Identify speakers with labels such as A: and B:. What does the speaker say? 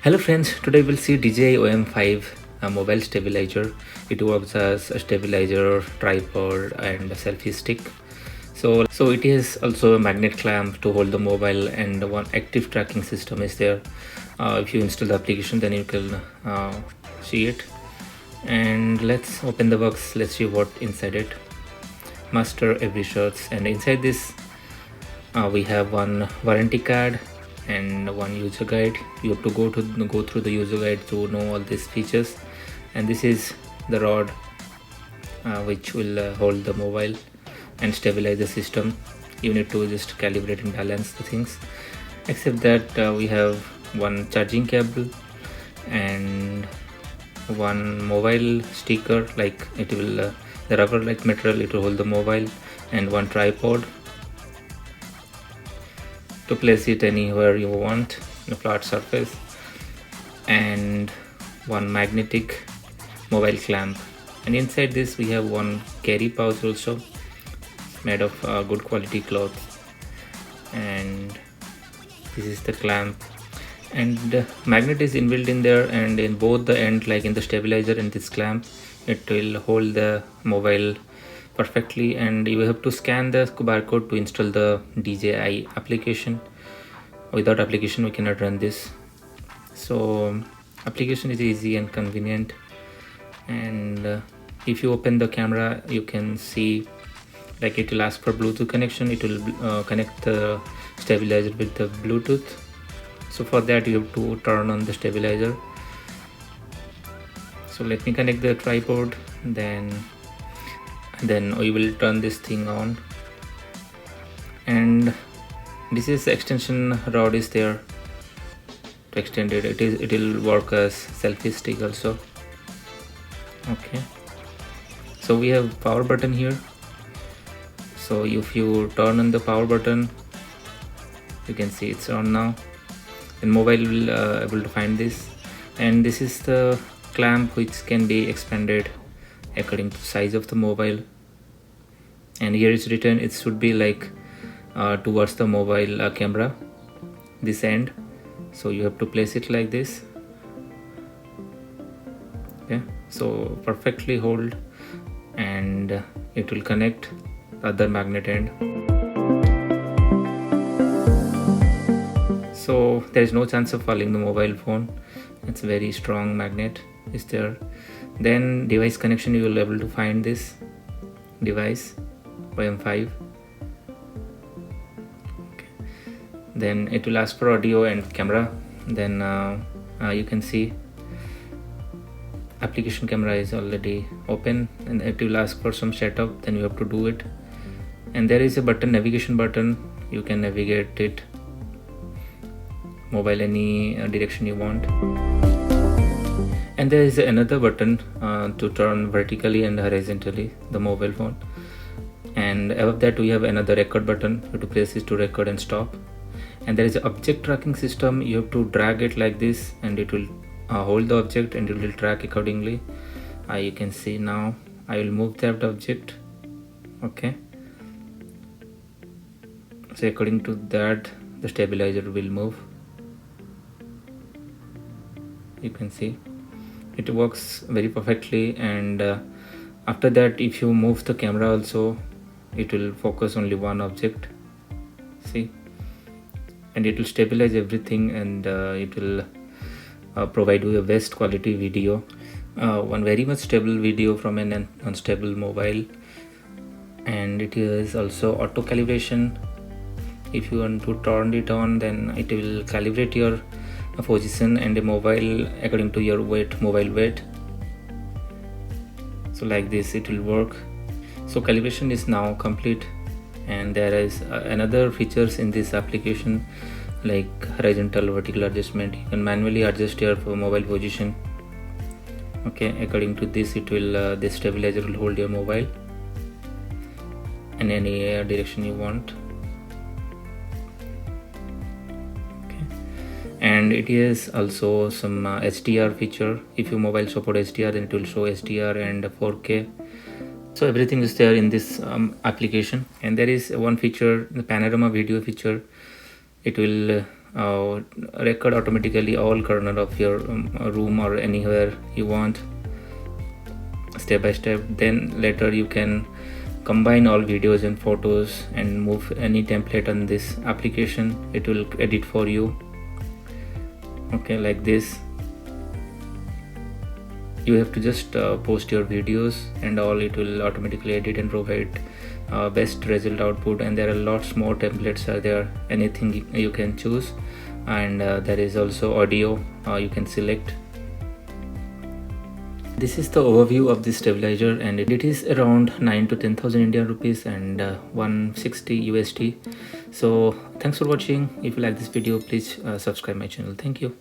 A: Hello friends, today we'll see DJI OM 5 mobile stabilizer. It works as a stabilizer, tripod and a selfie stick. So it is also a magnet clamp to hold the mobile, and one active tracking system is there. If you install the application, then you can see it. And let's open the box. Let's see what inside it. Master every shots, and inside this we have one warranty card and one user guide. You have to go through the user guide to know all these features. And this is the rod which will hold the mobile and stabilize the system. You need to just calibrate and balance the things. Except that we have one charging cable and one mobile sticker, like it will the rubber like material, it will hold the mobile, and one tripod to place it anywhere you want in a flat surface, and one magnetic mobile clamp. And inside this we have one carry pouch also, made of good quality cloth. And this is the clamp, and magnet is inbuilt in there, and in both the end, like in the stabilizer and this clamp, it will hold the mobile perfectly. And you have to scan the barcode to install the DJI application. Without application we cannot run this. So application is easy and convenient. And if you open the camera, you can see like it will ask for Bluetooth connection. It will connect the stabilizer with the Bluetooth. So for that you have to turn on the stabilizer. So let me connect the tripod, then we will turn this thing on. And this is the extension rod is there to extend it. It will work as selfie stick also. Okay, so we have power button here. So if you turn on the power button, you can see it's on now, and mobile will able to find this. And this is the clamp which can be expanded according to the size of the mobile. And here it's written it should be like towards the mobile camera, this end. So you have to place it like this. Okay, so perfectly hold, and it will connect the other magnet end. So there is no chance of falling the mobile phone. It's a very strong magnet is there. Then device connection, you will be able to find this device OM5. Okay. Then it will ask for audio and camera. Then you can see application camera is already open, and it will ask for some setup. Then you have to do it. And there is a button, navigation button. You can navigate it mobile any direction you want. And there is another button to turn vertically and horizontally the mobile phone. And above that we have another record button. You have to press it to record and stop. And there is an object tracking system. You have to drag it like this, and it will hold the object and it will track accordingly. You can see now I will move that object. Okay, so according to that the stabilizer will move. You can see it works very perfectly. And after that, if you move the camera also, it will focus only one object. See, and it will stabilize everything, and it will provide you a best quality video, one very much stable video from an unstable mobile. And it is also auto calibration. If you want to turn it on, then it will calibrate your position and the mobile according to your weight, mobile weight. So like this it will work. So calibration is now complete. And there is another features in this application, like horizontal, vertical adjustment. You can manually adjust your mobile position. Okay, according to this it will this stabilizer will hold your mobile in any direction you want. And it is also some HDR feature. If your mobile support HDR, then it will show HDR and 4K. So everything is there in this application. And there is one feature, the Panorama video feature. It will record automatically all corner of your room or anywhere you want, step by step. Then later you can combine all videos and photos and move any template on this application. It will edit for you. Okay, like this. You have to just post your videos and all, it will automatically edit and provide best result output. And there are lots more templates are there, anything you can choose. And there is also audio you can select. This is the overview of this stabilizer, and it is around 9 to 10,000 Indian rupees and 160 USD. So thanks for watching. If you like this video, please subscribe my channel. Thank you.